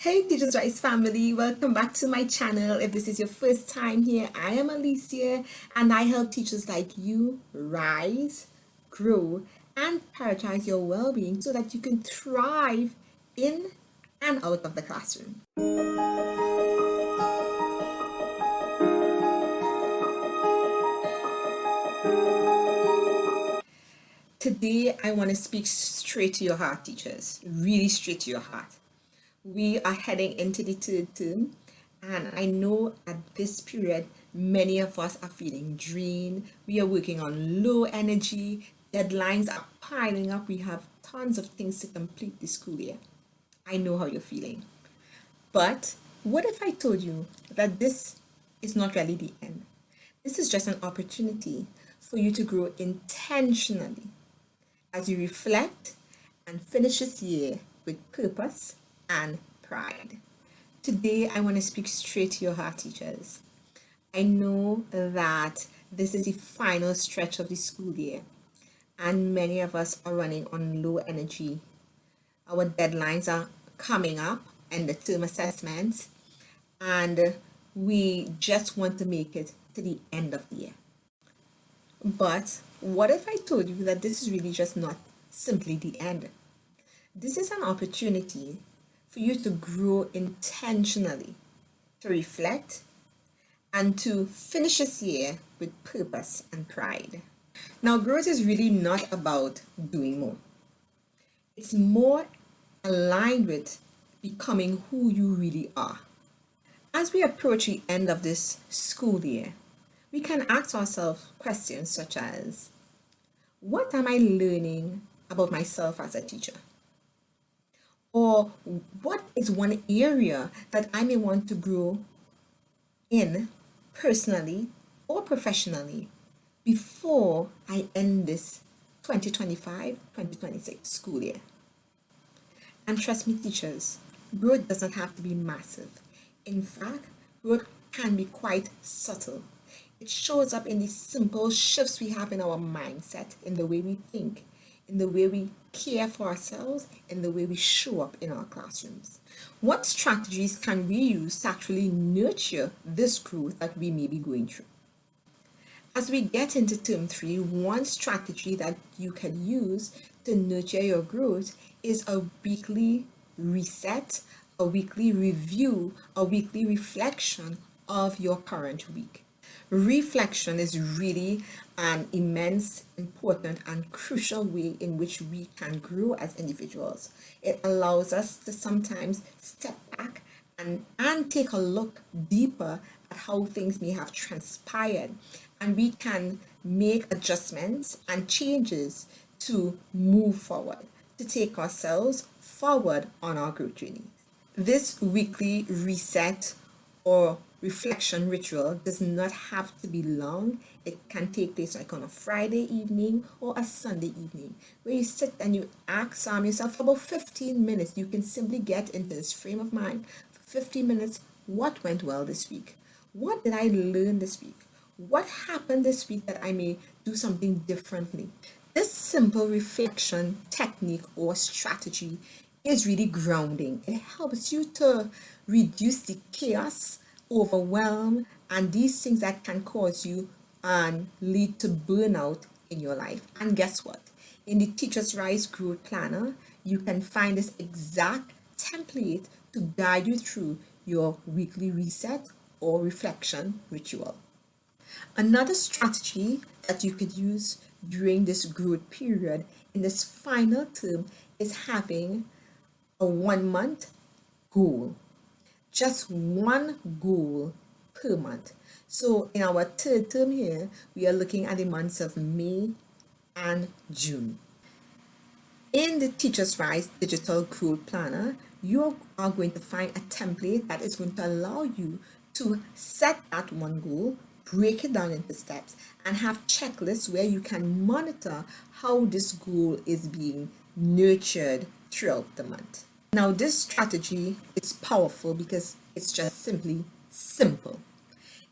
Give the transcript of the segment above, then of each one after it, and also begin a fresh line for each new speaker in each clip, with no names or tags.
Hey TeachersRISE family, welcome back to my channel. If this is your first time here, I am Alicia and I help teachers like you rise, grow, and prioritize your well-being so that you can thrive in and out of the classroom. Today, I want to speak straight to your heart, teachers, really straight to your heart. We are heading into the third term, and I know at this period, many of us are feeling drained. We are working on low energy, deadlines are piling up, we have tons of things to complete this school year. I know how you're feeling. But what if I told you that this is not really the end? This is just an opportunity for you to grow intentionally as you reflect and finish this year with purpose and pride. Today, I want to speak straight to your heart, teachers. I know that this is the final stretch of the school year, and many of us are running on low energy. Our deadlines are coming up and the term assessments, and we just want to make it to the end of the year. But what if I told you that this is really just not simply the end? This is an opportunity for you to grow intentionally, to reflect, and to finish this year with purpose and pride. Now, growth is really not about doing more. It's more aligned with becoming who you really are. As we approach the end of this school year, we can ask ourselves questions such as, what am I learning about myself as a teacher? Or what is one area that I may want to grow in personally or professionally before I end this 2025-2026 school year? And trust me, teachers, growth doesn't have to be massive. In fact, growth can be quite subtle. It shows up in the simple shifts we have in our mindset, in the way we think, in the way we care for ourselves, in the way we show up in our classrooms. What strategies can we use to actually nurture this growth that we may be going through? As we get into term 3, one strategy that you can use to nurture your growth is a weekly reset, a weekly review, a weekly reflection of your current week. Reflection is really an immense, important, and crucial way in which we can grow as individuals. It allows us to sometimes step back and take a look deeper at how things may have transpired, and we can make adjustments and changes to move forward, to take ourselves forward on our growth journey. This weekly reset or reflection ritual does not have to be long. It can take place like on a Friday evening or a Sunday evening, where you sit and you ask yourself for about 15 minutes. You can simply get into this frame of mind for 15 minutes. What went well this week? What did I learn this week? What happened this week that I may do something differently? This simple reflection technique or strategy is really grounding. It helps you to reduce the chaos, overwhelm, and these things that can cause you and lead to burnout in your life. And guess what? In the TeachersRISE Growth Planner, you can find this exact template to guide you through your weekly reset or reflection ritual. Another strategy that you could use during this growth period in this final term is having a 1-month goal. Just one goal per month. So in our third term here, we are looking at the months of May and June. In the TeachersRISE Digital Growth Planner, you are going to find a template that is going to allow you to set that one goal, break it down into steps, and have checklists where you can monitor how this goal is being nurtured throughout the month. Now, this strategy is powerful because it's just simply simple.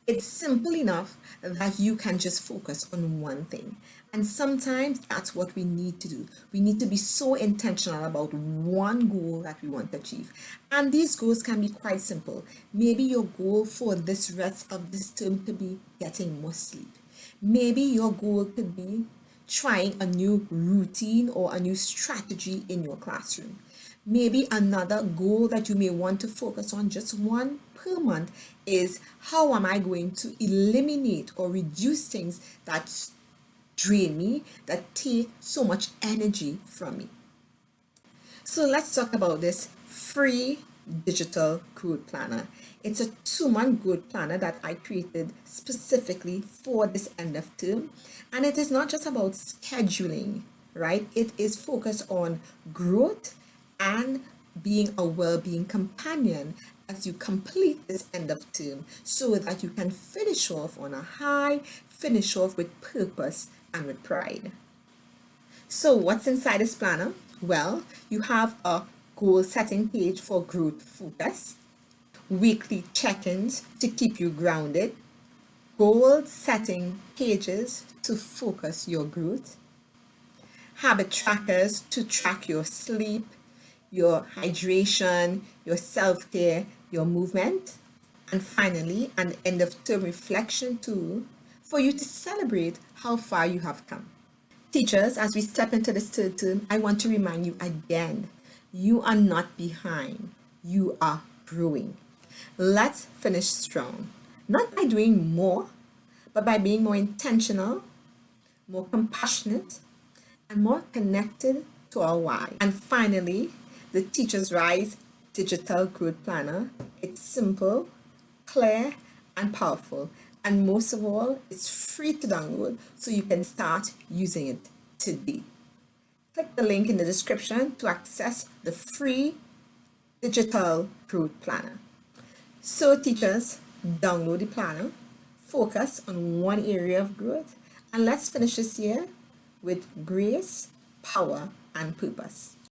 It's simple enough that you can just focus on one thing. And sometimes that's what we need to do. We need to be so intentional about one goal that we want to achieve. And these goals can be quite simple. Maybe your goal for this rest of this term could be getting more sleep. Maybe your goal could be trying a new routine or a new strategy in your classroom. Maybe another goal that you may want to focus on, just one per month, is how am I going to eliminate or reduce things that drain me, that take so much energy from me. So let's talk about this free digital growth planner. It's a 2-month growth planner that I created specifically for this end of term. And it is not just about scheduling, right? It is focused on growth and being a well-being companion as you complete this end of term so that you can finish off on a high, finish off with purpose and with pride. So what's inside this planner? Well, you have a goal setting page for growth focus, weekly check-ins to keep you grounded, goal setting pages to focus your growth, habit trackers to track your sleep, your hydration, your self-care, your movement, and finally, an end of term reflection tool for you to celebrate how far you have come. Teachers, as we step into this third term, I want to remind you again, you are not behind, you are growing. Let's finish strong, not by doing more, but by being more intentional, more compassionate, and more connected to our why. And finally, the Teachers Rise Digital Growth Planner. It's simple, clear, and powerful. And most of all, it's free to download so you can start using it today. Click the link in the description to access the free digital growth planner. So teachers, download the planner, focus on one area of growth, and let's finish this year with grace, power, and purpose.